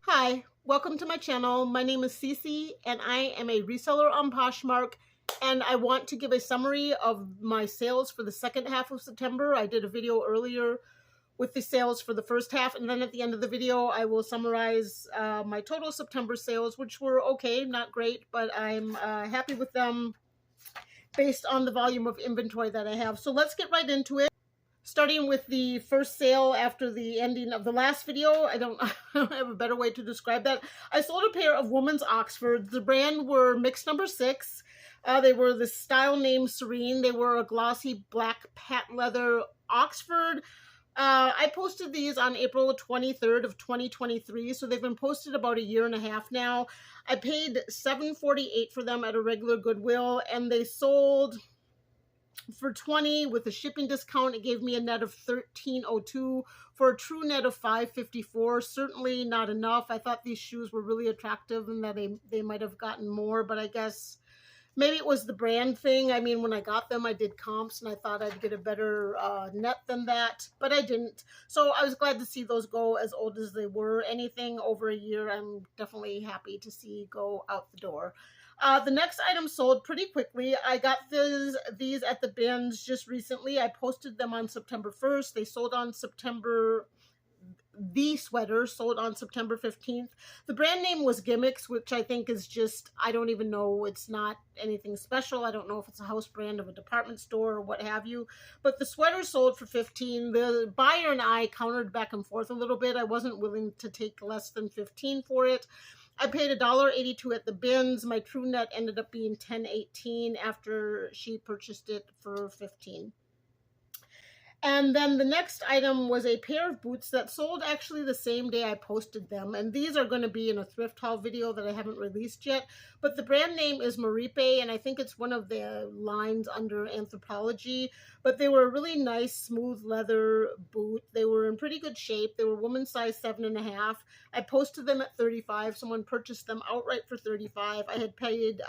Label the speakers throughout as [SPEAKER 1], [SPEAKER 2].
[SPEAKER 1] Hi, welcome to my channel. My name is Cici and I am a reseller on Poshmark, and I want to give a summary of my sales for the second half of September. I did a video earlier with the sales for the first half, and then at the end of the video I will summarize my total September sales, which were okay, not great, but I'm happy with them based on the volume of inventory that I have. So let's get right into it. Starting with the first sale after the ending of the last video. I don't have a better way to describe that. I sold a pair of women's Oxfords. The brand were mix number 6. They were the style name Serene. They were a glossy black patent leather Oxford. I posted these on April 23rd of 2023, so they've been posted about a year and a half now. I paid $7.48 for them at a regular Goodwill, and they sold for $20 with a shipping discount. It gave me a net of $13.02 for a true net of $5.54. Certainly not enough. I thought these shoes were really attractive and that they might have gotten more, but I guess maybe it was the brand thing. I mean, when I got them, I did comps and I thought I'd get a better net than that, but I didn't. So I was glad to see those go as old as they were. Anything over a year, I'm definitely happy to see go out the door. The next item sold pretty quickly. I got these at the bins just recently. I posted them on September 1st. They sold on the sweater sold on September 15th. The brand name was Gimmicks, which I think is just, I don't even know. It's not anything special. I don't know if it's a house brand of a department store or what have you. But the sweater sold for $15. The buyer and I countered back and forth a little bit. I wasn't willing to take less than $15 for it. I paid $1.82 at the bins. My true net ended up being $10.18 after she purchased it for $15. And then the next item was a pair of boots that sold actually the same day I posted them. And these are going to be in a thrift haul video that I haven't released yet. But the brand name is Maripe, and I think it's one of the lines under Anthropology. But they were a really nice, smooth leather boot. They were in pretty good shape. They were women's size 7.5. I posted them at $35. Someone purchased them outright for $35. I had paid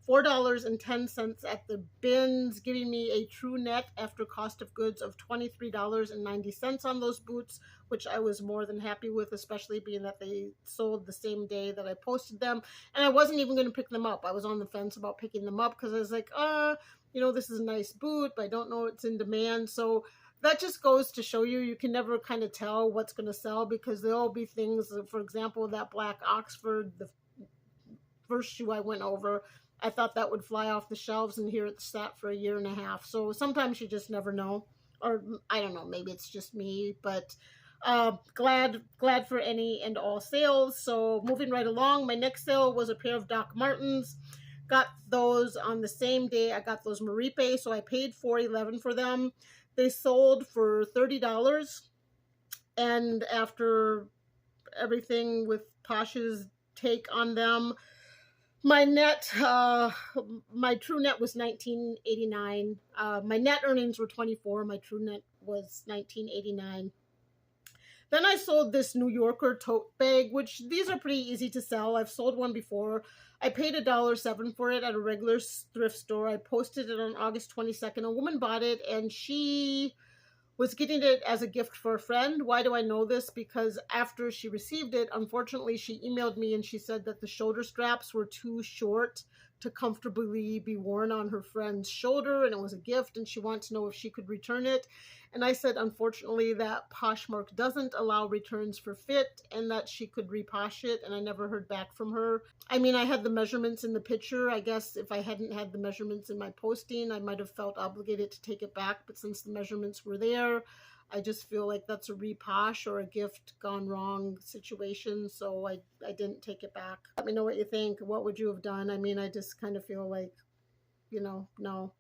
[SPEAKER 1] $4.10 at the bins, giving me a true net after cost of goods of $23.90 on those boots, which I was more than happy with, especially being that they sold the same day that I posted them. And I wasn't even going to pick them up. I was on the fence about picking them up because I was like, you know, this is a nice boot, but I don't know it's in demand. So that just goes to show you can never kind of tell what's going to sell, because there'll be things, for example, that black Oxford, the first shoe I went over, I thought that would fly off the shelves, and here it's sat for a year and a half. So sometimes you just never know. Or I don't know, maybe it's just me, but glad for any and all sales. So moving right along, my next sale was a pair of Doc Martens. Got those on the same day I got those Maripe, so I paid $4.11 for them. They sold for $30, and after everything with Posh's take on them, my net, my true net was $19.89. My net earnings were $24. My true net was $19.89. Then I sold this New Yorker tote bag, which these are pretty easy to sell. I've sold one before. I paid $1.07 for it at a regular thrift store. I posted it on August 22nd. A woman bought it, and she was getting it as a gift for a friend. Why do I know this? Because after she received it, unfortunately, she emailed me and she said that the shoulder straps were too short to comfortably be worn on her friend's shoulder, and it was a gift, and she wanted to know if she could return it. And I said, unfortunately, that Poshmark doesn't allow returns for fit, and that she could reposh it, and I never heard back from her. I mean, I had the measurements in the picture. I guess if I hadn't had the measurements in my posting, I might have felt obligated to take it back, but since the measurements were there, I just feel like that's a reposh or a gift gone wrong situation, so I didn't take it back. Let me know what you think. What would you have done? I mean, I just kind of feel like, you know, no.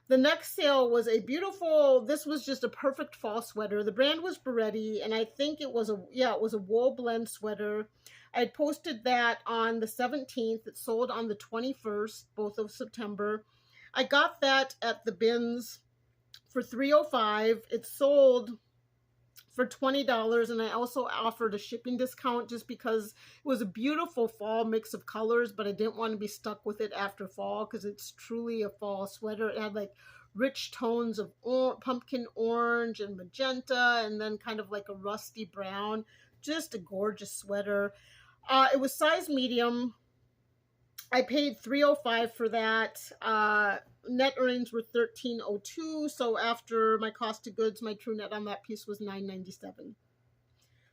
[SPEAKER 1] The next sale was a beautiful, this was just a perfect fall sweater. The brand was Beretti, and I think it was a wool blend sweater. I had posted that on the 17th. It sold on the 21st, both of September. I got that at the bins for $3.05. It sold for $20, and I also offered a shipping discount just because it was a beautiful fall mix of colors, but I didn't want to be stuck with it after fall because it's truly a fall sweater. It had like rich tones of pumpkin orange and magenta, and then kind of like a rusty brown. Just a gorgeous sweater. It was size medium. I paid $305 for that. Net earnings were $1302. So after my cost of goods, my true net on that piece was $997.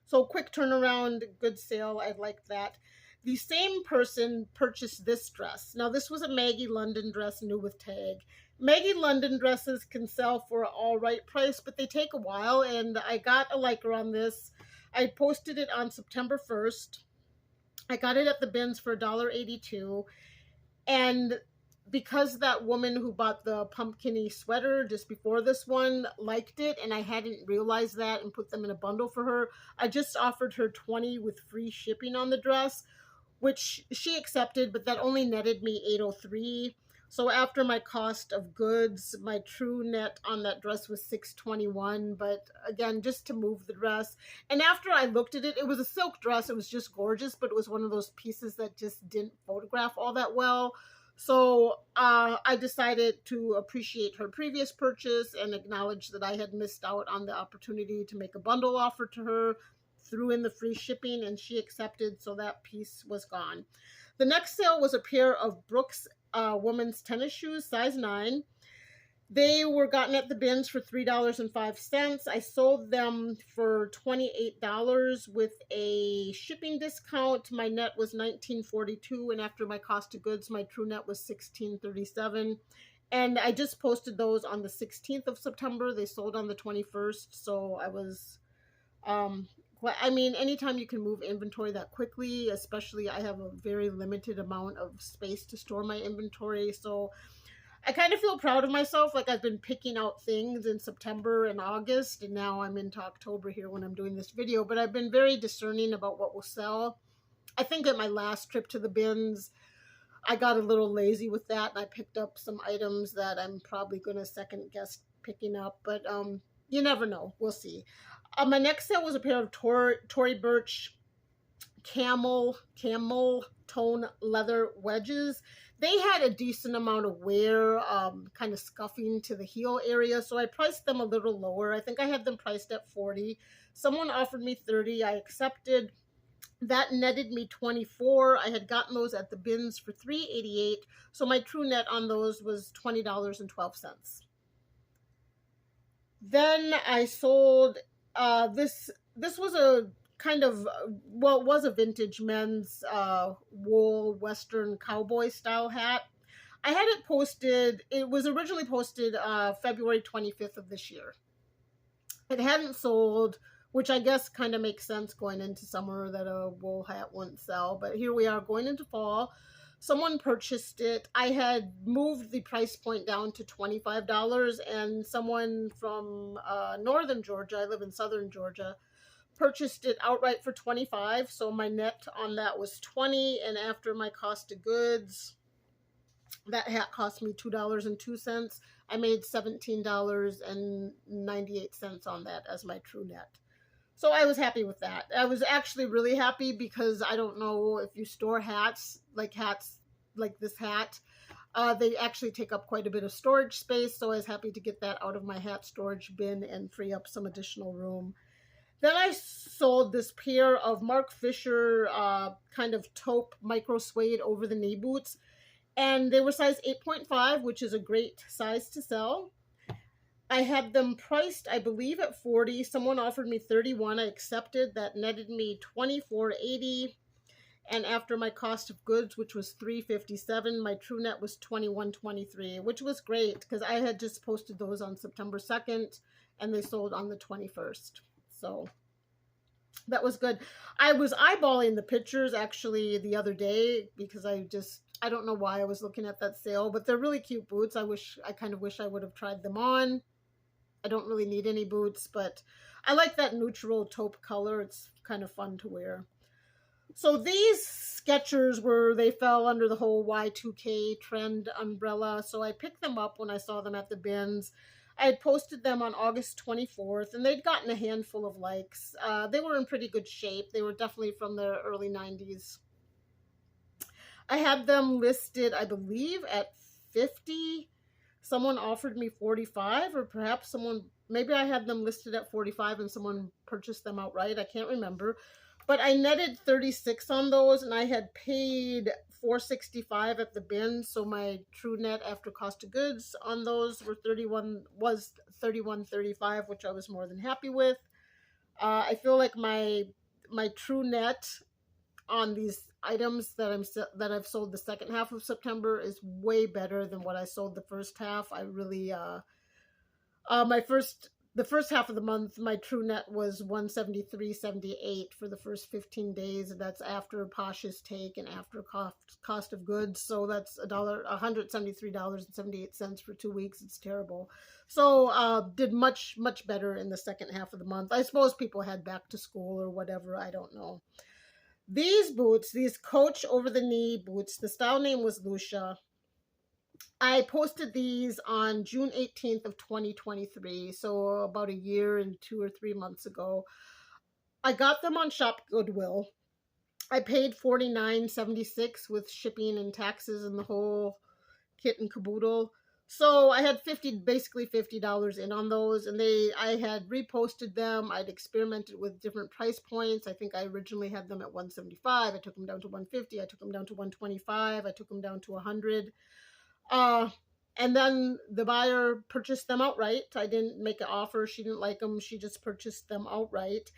[SPEAKER 1] So quick turnaround, good sale. I liked that. The same person purchased this dress. Now this was a Maggie London dress, new with tag. Maggie London dresses can sell for an all right price, but they take a while. And I got a liker on this. I posted it on September 1st. I got it at the bins for $1.82. And because that woman who bought the pumpkin-y sweater just before this one liked it, and I hadn't realized that and put them in a bundle for her, I just offered her $20 with free shipping on the dress, which she accepted, but that only netted me $803. So after my cost of goods, my true net on that dress was $621. But again, just to move the dress. And after I looked at it, it was a silk dress. It was just gorgeous, but it was one of those pieces that just didn't photograph all that well. So I decided to appreciate her previous purchase and acknowledge that I had missed out on the opportunity to make a bundle offer to her, threw in the free shipping, and she accepted, so that piece was gone. The next sale was a pair of Brooks women's tennis shoes, size 9. They were gotten at the bins for $3.05. I sold them for $28 with a shipping discount. My net was $19.42, and after my cost of goods, my true net was $16.37. And I just posted those on the 16th of September. They sold on the 21st, so I was I mean, anytime you can move inventory that quickly, especially I have a very limited amount of space to store my inventory. So I kind of feel proud of myself. Like I've been picking out things in September and August, and now I'm into October here when I'm doing this video. But I've been very discerning about what will sell. I think at my last trip to the bins, I got a little lazy with that, and I picked up some items that I'm probably going to second guess picking up. But you never know. We'll see. My next sale was a pair of Tory Burch camel tone leather wedges. They had a decent amount of wear, kind of scuffing to the heel area, so I priced them a little lower. I think I had them priced at $40. Someone offered me $30. I accepted. That netted me $24. I had gotten those at the bins for $3.88, so my true net on those was $20.12. Then I sold this was a kind of, well, it was a vintage men's wool western cowboy style hat. I had it posted, it was originally posted February 25th of this year. It hadn't sold, which I guess kind of makes sense going into summer that a wool hat wouldn't sell, but here we are going into fall. Someone purchased it. I had moved the price point down to $25, and someone from northern Georgia, I live in southern Georgia, purchased it outright for $25. So my net on that was $20, and after my cost of goods, that hat cost me $2.02. I made $17.98 on that as my true net. So I was happy with that. I was actually really happy because I don't know if you store hats like this hat. They actually take up quite a bit of storage space, so I was happy to get that out of my hat storage bin and free up some additional room. Then I sold this pair of Mark Fisher kind of taupe micro suede over the knee boots, and they were size 8.5, which is a great size to sell. I had them priced, I believe, at $40. Someone offered me $31. I accepted. That netted me $24.80. And after my cost of goods, which was $3.57, my true net was $21.23, which was great because I had just posted those on September 2nd, and they sold on the 21st. So that was good. I was eyeballing the pictures actually the other day because I don't know why I was looking at that sale, but they're really cute boots. I kind of wish I would have tried them on. I don't really need any boots, but I like that neutral taupe color. It's kind of fun to wear. So these Skechers they fell under the whole Y2K trend umbrella. So I picked them up when I saw them at the bins. I had posted them on August 24th, and they'd gotten a handful of likes. They were in pretty good shape. They were definitely from the early 90s. I had them listed, I believe, at $50. Someone offered me 45, or perhaps someone, maybe I had them listed at 45 and someone purchased them outright. I can't remember. But I netted 36 on those, and I had paid 465 at the bin, so my true net after cost of goods on those were 31.35, which I was more than happy with. I feel like my true net on these items that I've sold the second half of September is way better than what I sold the first half. I really the first half of the month, my true net was 173.78 for the first 15 days. That's after Posh's take and after cost of goods. So that's $173.78 for 2 weeks. It's terrible. So did much better in the second half of the month. I suppose people had back to school or whatever. I don't know. These boots, these Coach over the knee boots, the style name was Lucia. I posted these on June 18th of 2023, so about a year and 2 or 3 months ago. I got them on Shop Goodwill. I paid $49.76 with shipping and taxes and the whole kit and caboodle. So I had basically $50 in on those, and I had reposted them. I'd experimented with different price points. I think I originally had them at 175. I took them down to 150. I took them down to 125. I took them down to 100. And then the buyer purchased them outright. I didn't make an offer. She didn't like them. She just purchased them outright.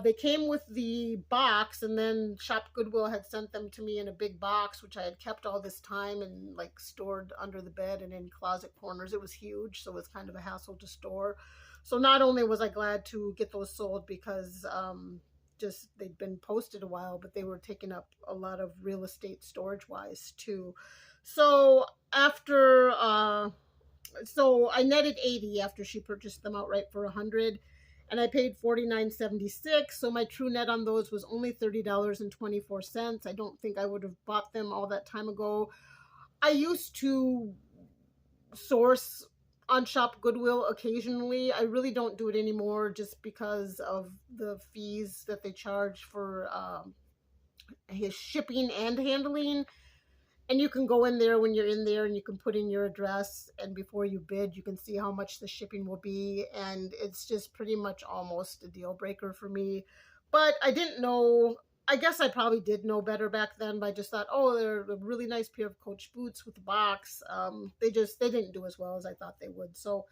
[SPEAKER 1] They came with the box, and then Shop Goodwill had sent them to me in a big box, which I had kept all this time and like stored under the bed and in closet corners. It was huge, so it was kind of a hassle to store. So not only was I glad to get those sold because just they'd been posted a while, but they were taking up a lot of real estate storage wise too. So after so I netted 80 after she purchased them outright for 100, and I paid $49.76. So my true net on those was only $30.24. I don't think I would have bought them all that time ago. I used to source on Shop Goodwill occasionally. I really don't do it anymore just because of the fees that they charge for his shipping and handling. And you can go in there when you're in there and you can put in your address, and before you bid, you can see how much the shipping will be. And it's just pretty much almost a deal breaker for me. But I didn't know, I guess I probably did know better back then, but I just thought, oh, they're a really nice pair of Coach boots with the box. They didn't do as well as I thought they would. So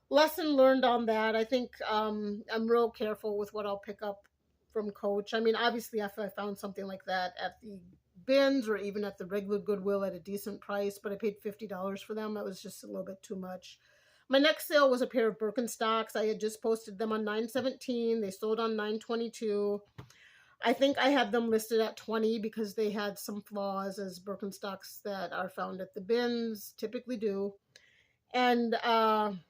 [SPEAKER 1] lesson learned on that. I think I'm real careful with what I'll pick up from Coach. I mean, obviously, if I found something like that at the bins or even at the regular Goodwill at a decent price, but I paid $50 for them. That was just a little bit too much. My next sale was a pair of Birkenstocks. I had just posted them on 9/17. They sold on 9/22. I think I had them listed at 20 because they had some flaws, as Birkenstocks that are found at the bins typically do. And I'm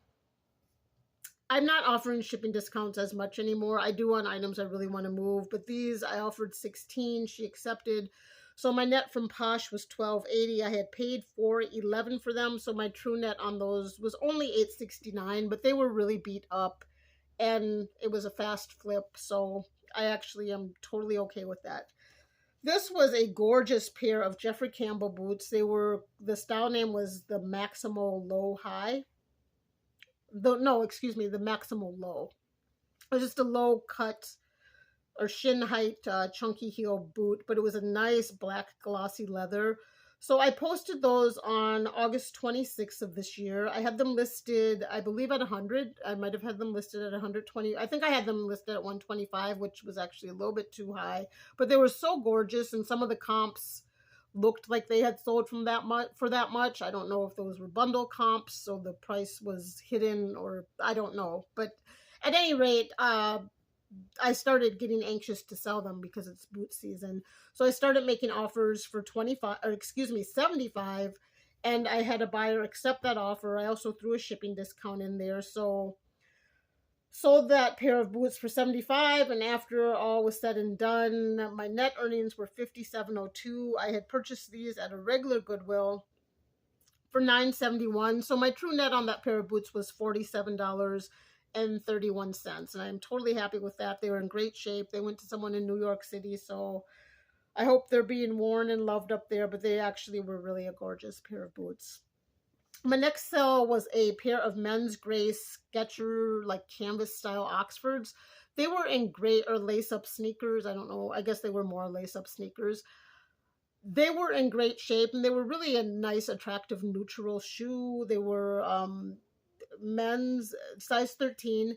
[SPEAKER 1] not offering shipping discounts as much anymore. I do on items I really want to move, but these I offered 16. She accepted. So my net from Posh was $12.80. I had paid $4.11 for them, so my true net on those was only $8.69, but they were really beat up, and it was a fast flip, so I actually am totally okay with that. This was a gorgeous pair of Jeffrey Campbell boots. The style name was the Maximal Low High. The Maximal Low. It was just a low cut or shin height chunky heel boot, but it was a nice black glossy leather. So I posted those on August 26th of this year. I had them listed, I believe, at 100. I might have had them listed at 120. I think I had them listed at 125, which was actually a little bit too high. But they were so gorgeous, and some of the comps looked like they had sold for that much. I don't know if those were bundle comps, so the price was hidden, or I don't know. But at any rate, I started getting anxious to sell them because it's boot season. So I started making offers for 75, and I had a buyer accept that offer. I also threw a shipping discount in there. So sold that pair of boots for 75, and after all was said and done, my net earnings were $57.02. I had purchased these at a regular Goodwill for $9.71. So my true net on that pair of boots was $47.31, and I'm totally happy with that. They were in great shape. They went to someone in New York City, so I hope they're being worn and loved up there, but they actually were really a gorgeous pair of boots. My next sale was a pair of men's gray Sketcher, like canvas style Oxfords. They were in gray or lace up sneakers. I don't know. I guess they were more lace up sneakers. They were in great shape, and they were really a nice, attractive, neutral shoe. They were men's size 13.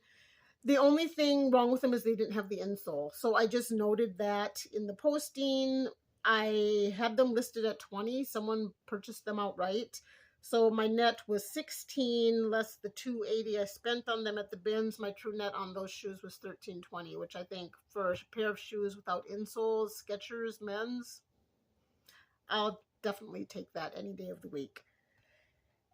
[SPEAKER 1] The only thing wrong with them is they didn't have the insole. So I just noted that in the posting. I had them listed at 20. Someone purchased them outright. So my net was 16 less the 280 I spent on them at the bins. My true net on those shoes was 13.20, which I think for a pair of shoes without insoles, Skechers men's, I'll definitely take that any day of the week.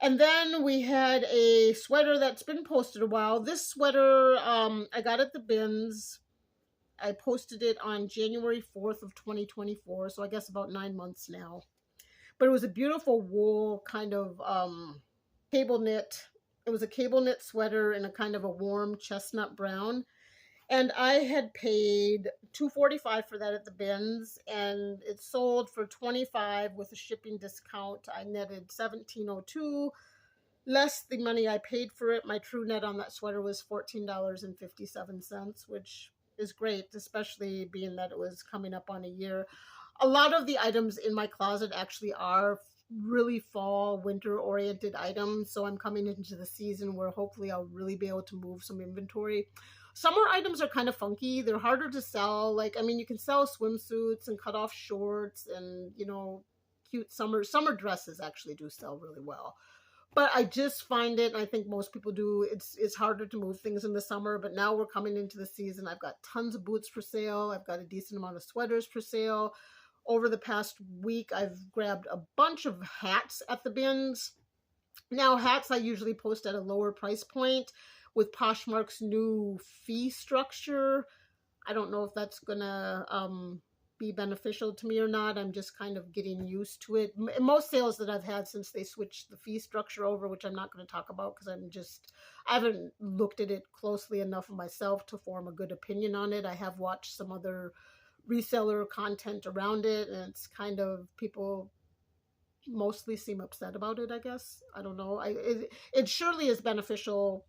[SPEAKER 1] And then we had a sweater that's been posted a while. This sweater I got at the bins. I posted it on January 4th of 2024, so I guess about 9 months now. But it was a beautiful wool kind of cable knit. It was a cable knit sweater in a kind of a warm chestnut brown. And I had paid $2.45 for that at the bins, and it sold for $25 with a shipping discount. I netted $17.02 less the money I paid for it. My true net on that sweater was $14.57, which is great, especially being that it was coming up on a year. A lot of the items in my closet actually are really fall, winter oriented items. So I'm coming into the season where hopefully I'll really be able to move some inventory. Summer items are kind of funky. They're harder to sell. Like, I mean, you can sell swimsuits and cut off shorts and, you know, cute summer dresses actually do sell really well. But I just find it, and I think most people do, it's harder to move things in the summer. But now we're coming into the season. I've got tons of boots for sale. I've got a decent amount of sweaters for sale. Over the past week, I've grabbed a bunch of hats at the bins. Now, hats I usually post at a lower price point. With Poshmark's new fee structure, I don't know if that's gonna be beneficial to me or not. I'm just kind of getting used to it. Most sales that I've had since they switched the fee structure over, which I'm not going to talk about because I haven't looked at it closely enough myself to form a good opinion on it. I have watched some other reseller content around it, and it's kind of, people mostly seem upset about it, I guess. I don't know. It surely is beneficial.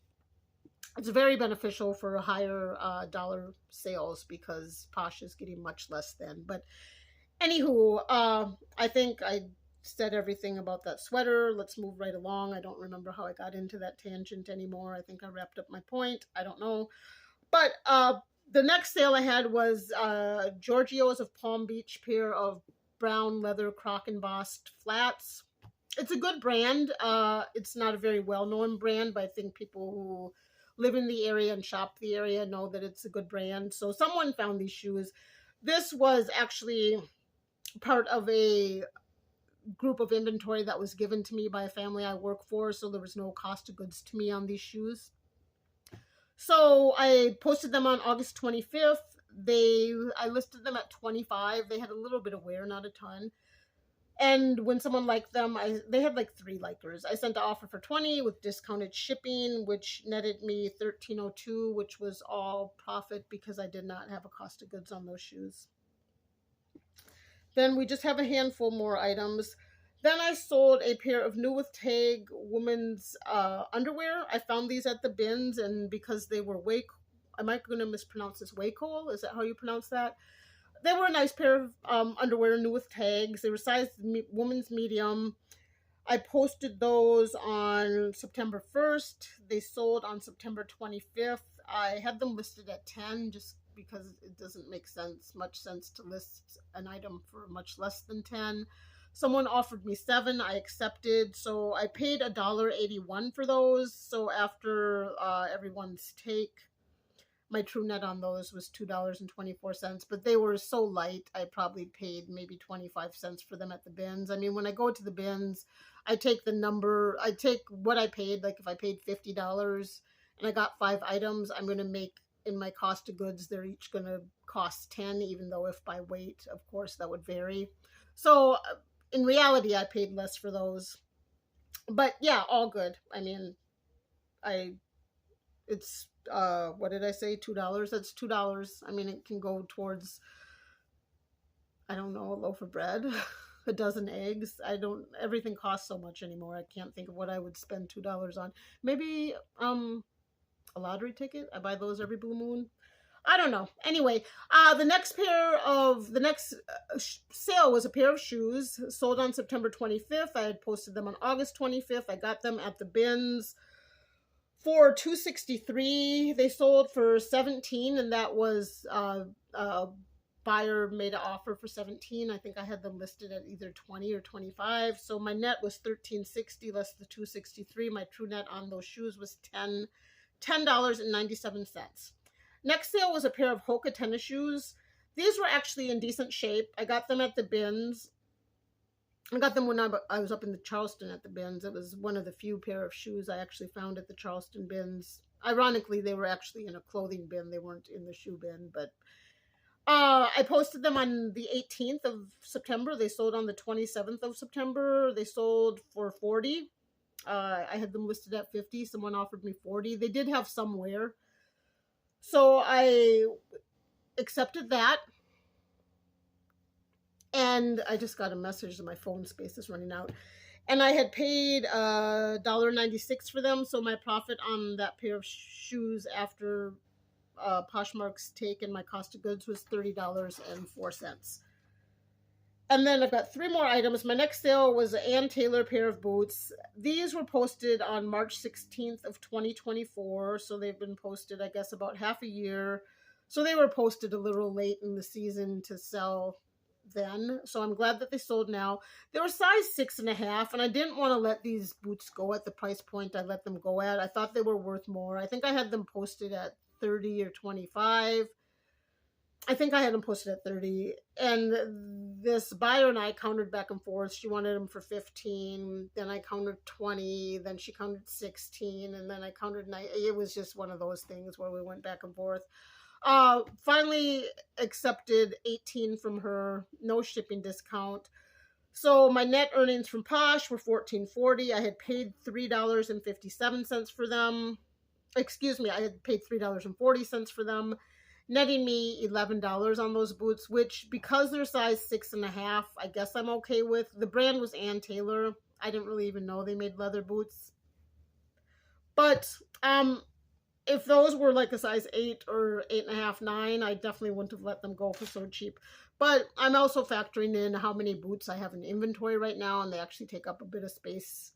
[SPEAKER 1] It's very beneficial for higher dollar sales because Posh is getting much less than. But anywho, I think I said everything about that sweater. Let's move right along. I don't remember how I got into that tangent anymore. I think I wrapped up my point. I don't know. But the next sale I had was Giorgio's of Palm Beach pair of brown leather croc embossed flats. It's a good brand. It's not a very well-known brand, but I think people who live in the area and shop the area know that it's a good brand. So someone found these shoes. This was actually part of a group of inventory that was given to me by a family I work for, so there was no cost of goods to me on these shoes. So I posted them on August 25th. I listed them at $25. They had a little bit of wear, not a ton. And when someone liked them, they had like 3 likers. I sent the offer for $20 with discounted shipping, which netted me $13.02, which was all profit because I did not have a cost of goods on those shoes. Then we just have a handful more items. Then I sold a pair of new with tag women's underwear. I found these at the bins, and because they were am I going to mispronounce this? Waycole? Is that how you pronounce that? They were a nice pair of underwear, new with tags. They were size women's medium. I posted those on September 1st. They sold on September 25th. I had them listed at 10 just because it doesn't make much sense to list an item for much less than 10. Someone offered me 7. I accepted. So I paid $1.81 for those. So after everyone's take, my true net on those was $2.24, but they were so light, I probably paid maybe 25 cents for them at the bins. I mean, when I go to the bins, I take what I paid. Like if I paid $50 and I got 5 items, I'm going to make, in my cost of goods, they're each going to cost 10, even though if by weight, of course, that would vary. So in reality, I paid less for those. But yeah, all good. I mean, it's what did I say? $2. That's $2. I mean, it can go towards, I don't know, a loaf of bread. a dozen eggs. I don't, everything costs so much anymore. I can't think of what I would spend $2 on. Maybe a lottery ticket. I buy those every blue moon. I don't know. Anyway, the next sale was a pair of shoes sold on September 25th. I had posted them on August 25th. I got them at the bins for $263. They sold for $17, and that was buyer made an offer for $17. I think I had them listed at either $20 or $25. So my net was $13.60 less the $263. My true net on those shoes was $10.97. Next sale was a pair of Hoka tennis shoes. These were actually in decent shape. I got them at the bins. I got them when I was up in the Charleston at the bins. It was one of the few pair of shoes I actually found at the Charleston bins. Ironically, they were actually in a clothing bin. They weren't in the shoe bin, but I posted them on the 18th of September. They sold on the 27th of September. They sold for $40. I had them listed at $50. Someone offered me $40. They did have some wear. So I accepted that. And I just got a message that my phone space is running out. And I had paid $1.96 for them. So my profit on that pair of shoes after Poshmark's take and my cost of goods was $30.04. And then I've got 3 more items. My next sale was an Ann Taylor pair of boots. These were posted on March 16th of 2024. So they've been posted, I guess, about half a year. So they were posted a little late in the season to sell then. So I'm glad that they sold now. They were size 6.5, and I didn't want to let these boots go at the price point I let them go at. I thought they were worth more. I think I had them posted at 30 or 25. I think I had them posted at 30, and this buyer and I countered back and forth. She wanted them for 15, then I countered 20, then she countered 16, and then I countered 9. It was just one of those things where we went back and forth. Finally accepted 18 from her, no shipping discount. So my net earnings from Posh were $14.40. I had paid $3.57 for them. Excuse me, I had paid $3.40 for them, netting me $11 on those boots, which, because they're size 6.5, I guess I'm okay with. The brand was Ann Taylor. I didn't really even know they made leather boots. But if those were like a size 8 or 8.5, 9, I definitely wouldn't have let them go for so cheap. But I'm also factoring in how many boots I have in inventory right now, and they actually take up a bit of space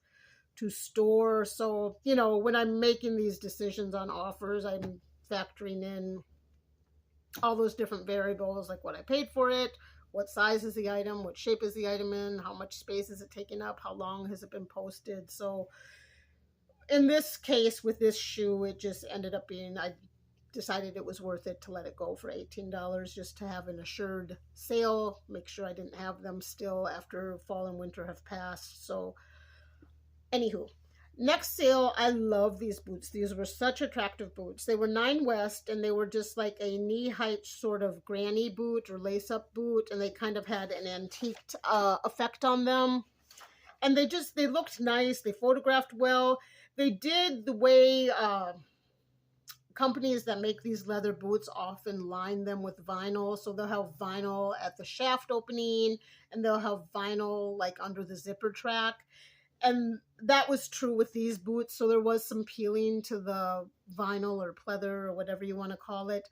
[SPEAKER 1] to store. So, you know, when I'm making these decisions on offers, I'm factoring in all those different variables, like what I paid for it, what size is the item, what shape is the item in, how much space is it taking up, how long has it been posted. So in this case with this shoe, it just ended up being, I decided it was worth it to let it go for $18 just to have an assured sale, make sure I didn't have them still after fall and winter have passed. So anywho, next sale, I love these boots. These were such attractive boots. They were 9 West, and they were just like a knee-height sort of granny boot or lace-up boot, and they kind of had an antiqued effect on them. And they looked nice. They photographed well. They did the way companies that make these leather boots often line them with vinyl. So they'll have vinyl at the shaft opening, and they'll have vinyl like under the zipper track. And that was true with these boots. So there was some peeling to the vinyl or pleather or whatever you want to call it.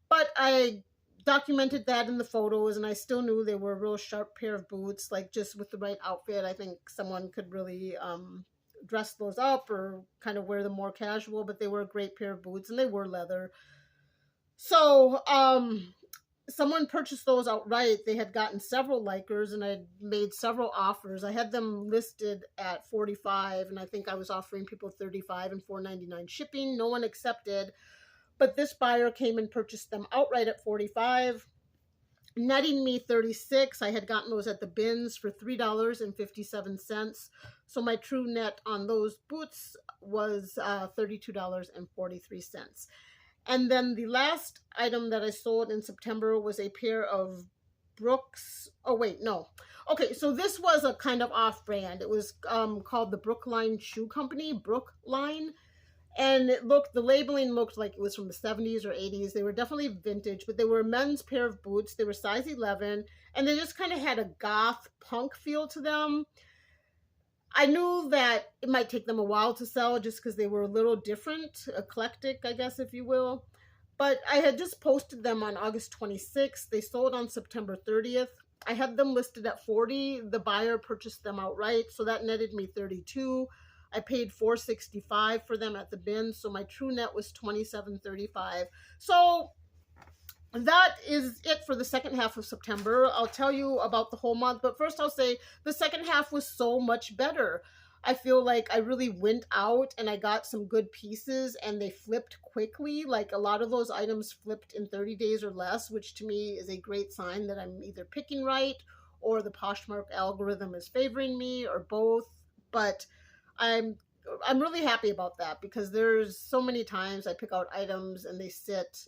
[SPEAKER 1] But I documented that in the photos, and I still knew they were a real sharp pair of boots. Like, just with the right outfit, I think someone could really dress those up or kind of wear them more casual. But they were a great pair of boots, and they were leather. So someone purchased those outright. They had gotten several likers, and I had made several offers. I had them listed at $45, and I think I was offering people $35 and $4.99 shipping. No one accepted, but this buyer came and purchased them outright at $45, netting me $36. I had gotten those at the bins for $3.57. So my true net on those boots was $32.43. And then the last item that I sold in September was a pair of Brooks. Oh, wait, no. Okay, so this was a kind of off-brand. It was called the Brookline Shoe Company, Brookline. And it looked, the labeling looked like it was from the 70s or 80s. They were definitely vintage, but they were a men's pair of boots. They were size 11, and they just kind of had a goth punk feel to them. I knew that it might take them a while to sell just because they were a little different, eclectic, I guess, if you will. But I had just posted them on August 26th. They sold on September 30th. I had them listed at 40. The buyer purchased them outright, so that netted me 32. I paid $4.65 for them at the bin, so my true net was $27.35. So that is it for the second half of September. I'll tell you about the whole month, but first I'll say the second half was so much better. I feel like I really went out and I got some good pieces and they flipped quickly. Like a lot of those items flipped in 30 days or less, which to me is a great sign that I'm either picking right or the Poshmark algorithm is favoring me, or both. But I'm really happy about that, because there's so many times I pick out items and they sit,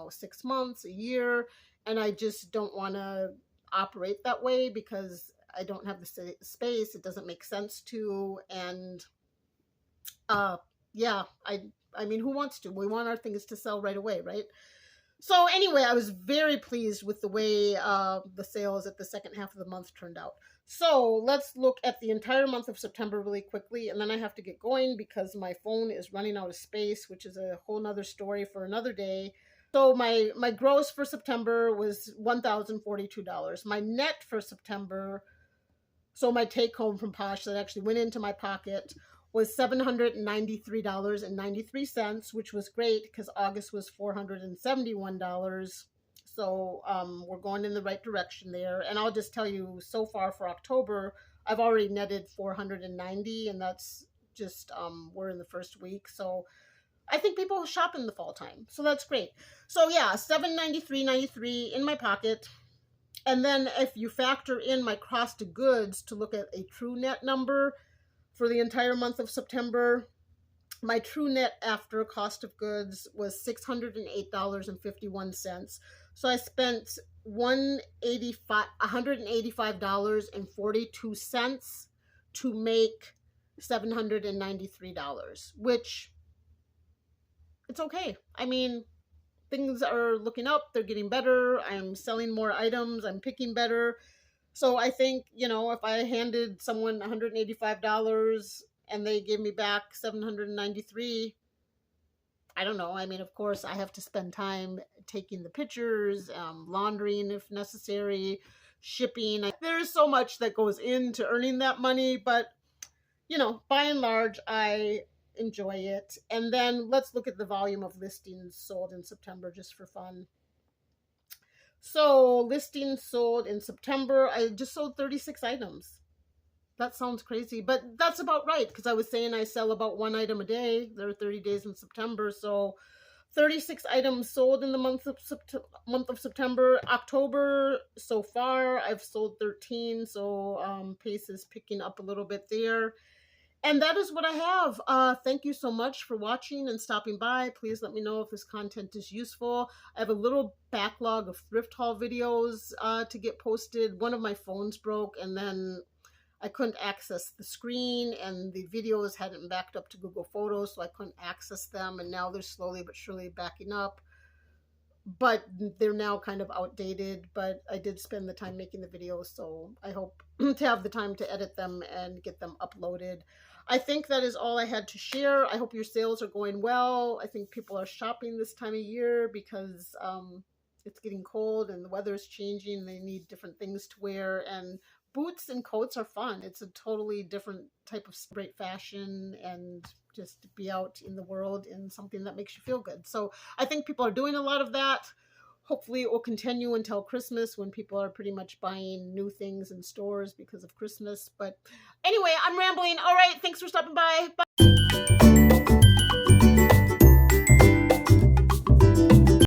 [SPEAKER 1] 6 months, a year, and I just don't want to operate that way because I don't have the space. It doesn't make sense to, and yeah, I mean, who wants to? We want our things to sell right away, right? So anyway, I was very pleased with the way the sales at the second half of the month turned out. So let's look at the entire month of September really quickly, and then I have to get going because my phone is running out of space, which is a whole nother story for another day. So my gross for September was $1,042. My net for September, so my take home from Posh that actually went into my pocket, was $793.93, which was great because August was $471. So we're going in the right direction there. And I'll just tell you, so far for October, I've already netted $490, and that's just, we're in the first week. So I think people shop in the fall time. So that's great. So yeah, $793.93 in my pocket. And then if you factor in my cost of goods to look at a true net number for the entire month of September, my true net after cost of goods was $608.51. So I spent $185.42 to make $793, which, it's okay. I mean, things are looking up, they're getting better, I'm selling more items, I'm picking better. So I think, if I handed someone $185 and they gave me back $793, I don't know. I mean, of course, I have to spend time taking the pictures, laundering if necessary, shipping. There's so much that goes into earning that money, but, by and large, I enjoy it. And then let's look at the volume of listings sold in September just for fun. So listings sold in September, I just sold 36 items. That sounds crazy, but that's about right, because I was saying I sell about 1 item a day. There are 30 days in September, so 36 items sold in the month of September. October, so far, I've sold 13, so pace is picking up a little bit there. And that is what I have. Thank you so much for watching and stopping by. Please let me know if this content is useful. I have a little backlog of thrift haul videos to get posted. One of my phones broke, and then I couldn't access the screen, and the videos hadn't backed up to Google Photos, so I couldn't access them, and now they're slowly but surely backing up. But they're now kind of outdated, but I did spend the time making the videos, so I hope to have the time to edit them and get them uploaded. I think that is all I had to share. I hope your sales are going well. I think people are shopping this time of year because it's getting cold and the weather is changing. They need different things to wear, and boots and coats are fun. It's a totally different type of great fashion, and just to be out in the world in something that makes you feel good. So I think people are doing a lot of that. Hopefully it will continue until Christmas, when people are pretty much buying new things in stores because of Christmas. But anyway, I'm rambling. All right, thanks for stopping by. Bye.